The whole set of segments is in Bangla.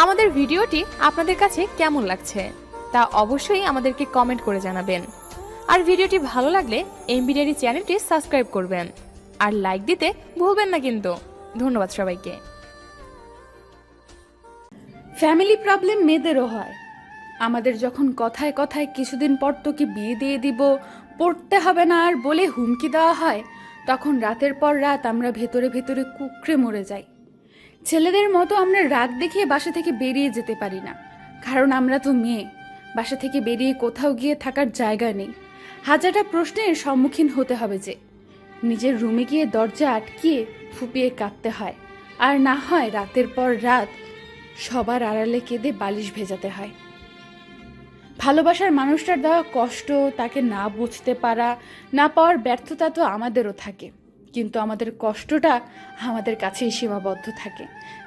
আমাদের ভিডিওটি আপনাদের কাছে কেমন লাগছে তা অবশ্যই আমাদেরকে কমেন্ট করে জানাবেন। আর ভিডিওটি ভালো লাগলে এমবি ডায়েরি চ্যানেলটি সাবস্ক্রাইব করবেন আর লাইক দিতে ভুলবেন না কিন্তু। ধন্যবাদ সবাইকে। ফ্যামিলি প্রবলেম মেয়েদেরও হয়। আমাদের যখন কথায় কথায় কিছুদিন পর তোকে বিয়ে দিয়ে দিব, পড়তে হবে না আর বলে হুমকি দেওয়া হয়, তখন রাতের পর রাত আমরা ভেতরে ভেতরে কুকড়ে মরে যাই। ছেলেদের মতো আমরা রাগ দেখিয়ে বাসা থেকে বেরিয়ে যেতে পারি না, কারণ আমরা তো মেয়ে। বাসা থেকে বেরিয়ে কোথাও গিয়ে থাকার জায়গা নেই। হাজারটা প্রশ্নের সম্মুখীন হতে হবে যে নিজের রুমে গিয়ে দরজা আটকিয়ে ফুপিয়ে কাঁদতে হয়, আর না হয় রাতের পর রাত সবার আড়ালে কেঁদে বালিশ ভেজাতে হয়। ভালোবাসার মানুষটার দেওয়া কষ্ট, তাকে না বুঝতে পারা, না পাওয়ার ব্যর্থতা তো আমাদেরও থাকে, কিন্তু আমাদের কষ্টটা আমাদের কাছেই সীমাবদ্ধ থাকে।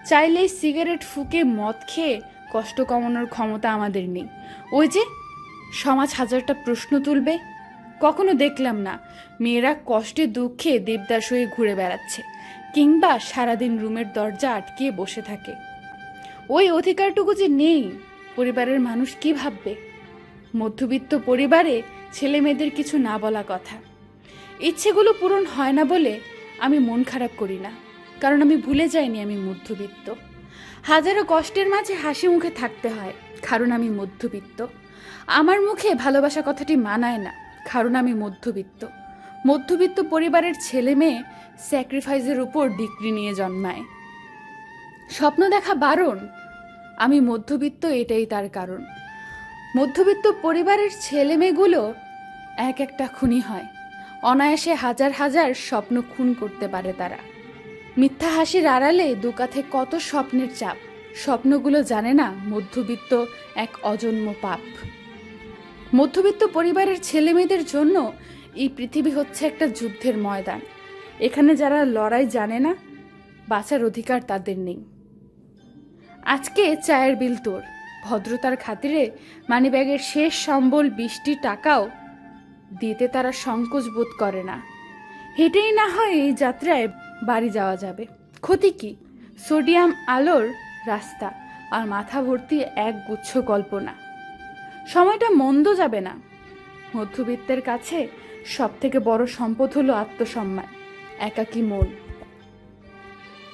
চাইলেই সিগারেট ফুঁকে মদ খেয়ে কষ্ট কমানোর ক্ষমতা আমাদের নেই। ওই যে সমাজ হাজারটা প্রশ্ন তুলবে, কখনো দেখলাম না মেয়েরা কষ্টে দুঃখে দেবদাস হয়ে ঘুরে বেড়াচ্ছে, কিংবা সারাদিন রুমের দরজা আটকিয়ে বসে থাকে। ওই অধিকারটুকু যে নেই, পরিবারের মানুষ কি ভাববে? মধ্যবিত্ত পরিবারে ছেলে মেয়েদের কিছু না বলা কথা। ইচ্ছেগুলো পূরণ হয় না বলে আমি মন খারাপ করি না, কারণ আমি ভুলে যাইনি আমি মধ্যবিত্ত। হাজারো কষ্টের মাঝে হাসি মুখে থাকতে হয়, কারণ আমি মধ্যবিত্ত। আমার মুখে ভালোবাসা কথাটি মানায় না, কারণ আমি মধ্যবিত্ত। মধ্যবিত্ত পরিবারের ছেলে মেয়ে স্যাক্রিফাইসের উপর ডিগ্রি নিয়ে জন্মায়। স্বপ্ন দেখা বারণ, আমি মধ্যবিত্ত, এটাই তার কারণ। মধ্যবিত্ত পরিবারের ছেলে মেয়েগুলো এক একটা খুনি হয়, অনায়াসে হাজার হাজার স্বপ্ন খুন করতে পারে তারা। মিথ্যা হাসির আড়ালে দুকাথে কত স্বপ্নের চাপ, স্বপ্নগুলো জানে না মধ্যবিত্ত এক অজন্ম পাপ। মধ্যবিত্ত পরিবারের ছেলে মেয়েদের জন্য এই পৃথিবী হচ্ছে একটা যুদ্ধের ময়দান। এখানে যারা লড়াই জানে না, বাঁচার অধিকার তাদের নেই। আজকে চায়ের বিল তোর, ভদ্রতার খাতিরে মানিব্যাগের শেষ সম্বল 20টি টাকাও দিতে তারা সংকোচ বোধ করে না। হেঁটেই না হয় এই যাত্রায় বাড়ি যাওয়া যাবে, ক্ষতি কি? সোডিয়াম আলোর রাস্তা আর মাথা ভর্তি এক গুচ্ছ কল্পনা। সময়টা মন্দ যাবে না। মধ্যবিত্তের কাছে সব থেকে বড় সম্পদ হলো আত্মসম্মান, একাকী মন।